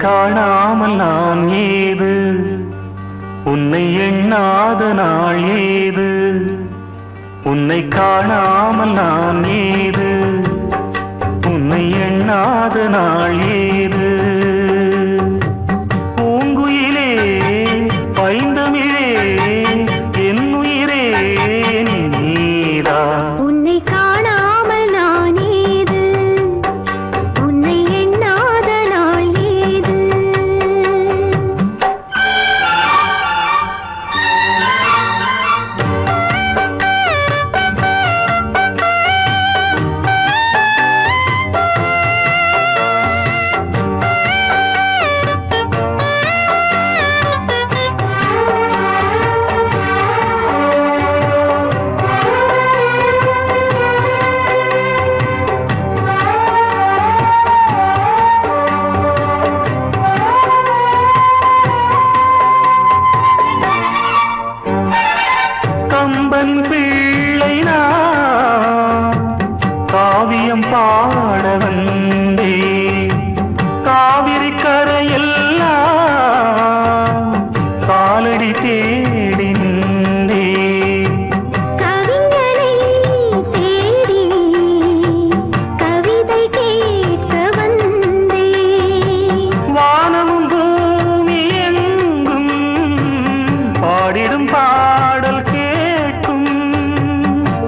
காணாமல் நான் ஏது, உன்னை எண்ணாத நாள் ஏது, உன்னை காணாமல் நான் ஏது, உன்னை எண்ணாத நாள் ஏது. பூங்குயிலே பைந்தமிழே என் உயிரே நீரா. உன்னை காணாமல் நான் ஏது, உன்னை எண்ணாத நாள் ஏது. கம்பன் பிள்ளை நான் காவியம் பாட வந்தே, காவிரி கரையெல்லாம் காலடி தேடி நின்றே. கவிஞனை தேடி கவிதை கேட்க வந்தே. வானமும் பூமி எங்கும் பாடிடும் பாடல் கேட்கும்.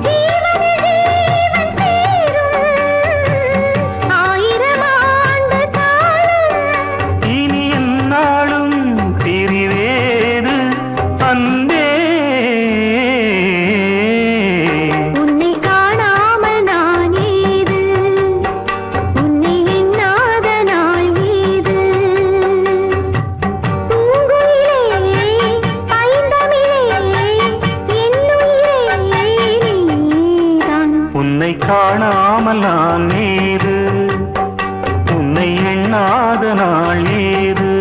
ஜீவனில் ஜீவன் சேரும் ஆயிரம் ஆண்டு காலம். இனி எந்நாளும் பிரிவேது அன்பே. உன்னை காணாமல் நான் ஏது, உன்னை எண்ணாத நாள் ஏது. பூங்குயிலே பைந்தமிழே என் உயிரே நீதான். உன்னை காணாமல் நான் ஏது, உன்னை எண்ணாத நாள் ஏது.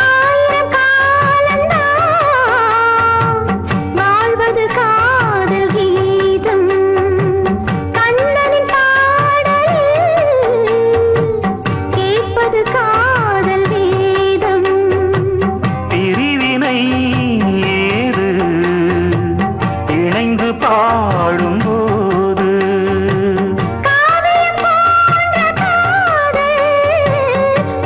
ஆயிரம் காலந்தான் வாழ்வது காதல் கீதம். கண்ணனின் பாடலில் கேட்பது காதல் வேதம். பிரிவினை ஏது இணைந்து பாடும்போது. காவியம் போன்ற காதல்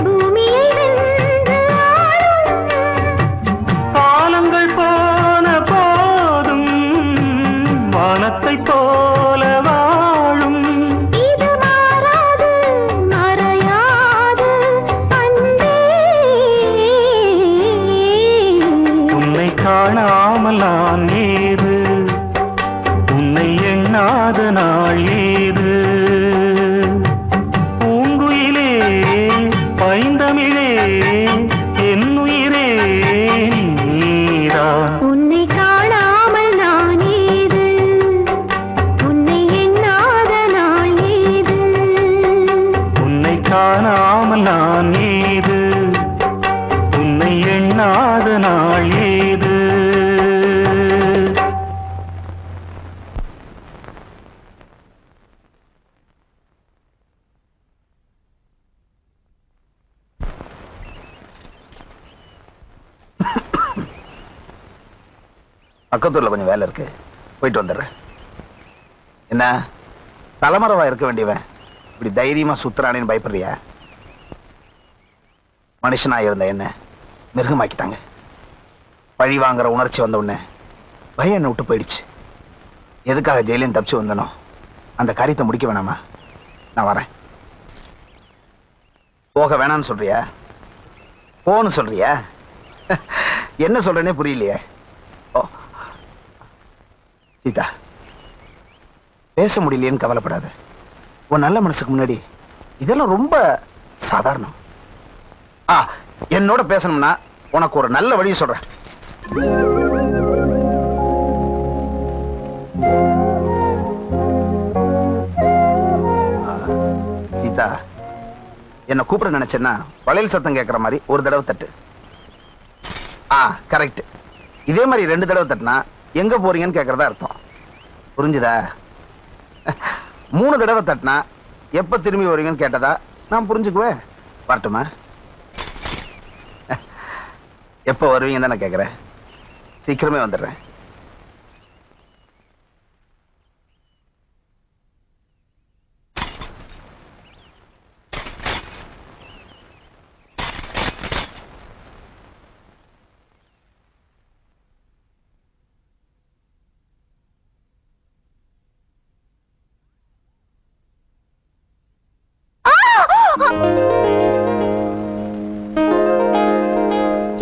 பூமியை வென்று ஆளும். காலங்கள் போன போதும் வானத்தைப் போல வாழும். இது மாறாது மறையாது அன்பே. உன்னை காணாமல் நான் ஏது, உன்னை எண்ணாத நாள் ஏது. பூங்குயிலே பைந்தமிழே என் உயிரே நீரா. உன்னை காணாமல் நான் ஏது, உன்னை எண்ணாத நாள் ஏது. உன்னை காணாமல் நான் ஏது, உன்னை எண்ணாத நாள் ஏது. பக்கத்தூர்ல கொஞ்சம் வேலை இருக்கு, போயிட்டு வந்துடுறேன். என்ன தலைமறைவா இருக்க வேண்டியவன் இப்படி தைரியமா சுத்துறானேன்னு பயப்படுறியா? மனுஷனா இருந்த என்ன மிருகமாக்கிட்டாங்க. பழி வாங்குற உணர்ச்சி வந்த உடனே பயம் என்னை விட்டு போயிடுச்சு. எதுக்காக ஜெயிலையும் தப்பிச்சு வந்தனோ அந்த காரியத்தை முடிக்க வேணாமா? நான் வரேன். போக வேணான்னு சொல்றியா? போன்னு சொல்றியா? என்ன சொல்றேனே புரியலையே. ஓ சீதா, பேச முடியலையேன்னு கவலைப்படாத. உன் நல்ல மனசுக்கு முன்னாடி இதெல்லாம் ரொம்ப சாதாரணம். என்னோட பேசணும்னா உனக்கு ஒரு நல்ல வழி சொல்றேன். சீதா, என்ன கூப்பிட நினைச்சேன்னா வளையல் சத்தம் கேட்கிற மாதிரி ஒரு தடவை தட்டு. கரெக்ட். இதே மாதிரி 2 தடவை தட்டினா எங்க போறீங்கன்னு கேட்கறதா அர்த்தம். புரிஞ்சுதா? 3 தடவை தட்டினா எப்ப திரும்பி வரீங்கன்னு கேட்டதா நான் புரிஞ்சுக்குவேன். வரட்டுமா? எப்ப வருவீங்கன்னு நான் கேட்கிறேன். சீக்கிரமே வந்துடுறேன்.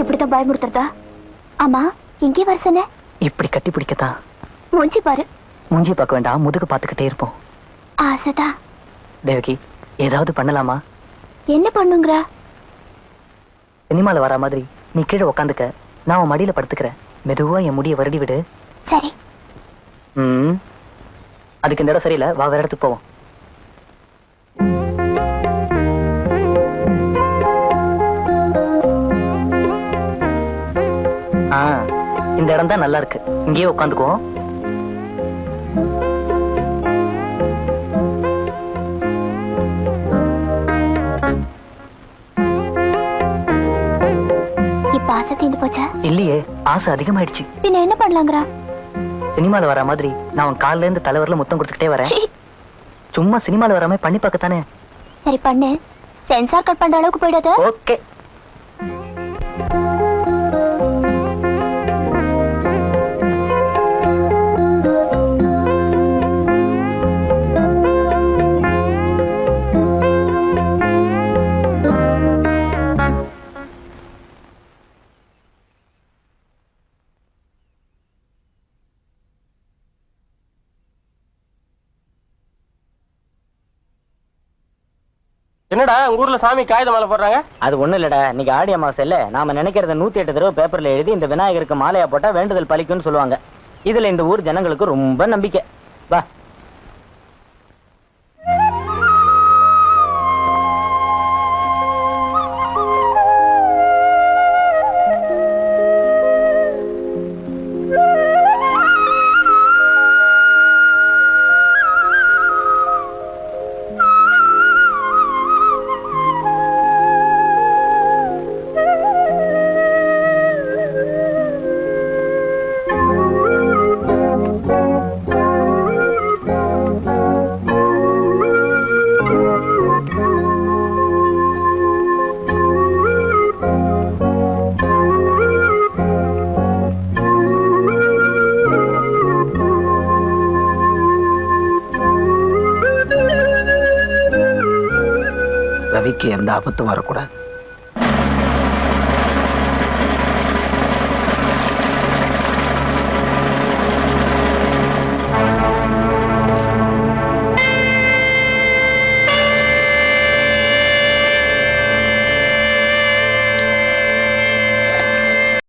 இப்படித்தான் பயமுடுத்துறதா? ஆமா, எங்கே வர சொன்ன? இப்படி கட்டி பிடிக்கதா? மூஞ்சி பாரு. மூஞ்சி பார்க்க வேண்டாம், முதுகு பார்த்துக்கிட்டே இருப்போம். ஆசைதா. தேவகி, ஏதாவது பண்ணலாமா? என்ன பண்ணுங்கிற? சினிமால வர மாதிரி நீ கீழே உக்காந்துக்க, நான் உன் மடியில படுத்துக்கிறேன். மெதுவா என் முடியை வருடி விடு. சரி. அதுக்கு இந்த இடம் சரியில்லை, வா வேற இடத்துக்கு போவோம். இந்த இடம் தான் நல்லா இருக்கு, இங்கேயே உட்காந்துக்குவோம். இப்ப ஆசை தீந்து போச்சா? இல்லையே, ஆசை அதிகமாயிடுச்சு. பின்ன என்ன பண்ணலாங்கிற? சினிமால வர மாதிரி நான் உன் கால்ல இருந்து தலைவரில் முத்தம் கொடுத்துக்கிட்டே வரேன். சும்மா சினிமால வராம பண்ணி பார்க்கத்தானே. சரி பண்ணு, சென்சார் கட் பண்ற அளவுக்கு போயிடாத. ஓகே. என்னடா உங்க ஊர்ல சாமி காகித மாலை போடுறாங்க? அது ஒண்ணு இல்லடா, இன்னைக்கு ஆடி அமாவாசை இல்ல. நாம நினைக்கிறத 108 தடவை பேப்பர்ல எழுதி இந்த விநாயகருக்கு மாலையா போட்டா வேண்டுதல் பலிக்கும்னு சொல்லுவாங்க. இதுல இந்த ஊர் ஜனங்களுக்கு ரொம்ப நம்பிக்கை. வா. ரவிக்கு எந்த ஆபத்தும் வரக்கூடாது.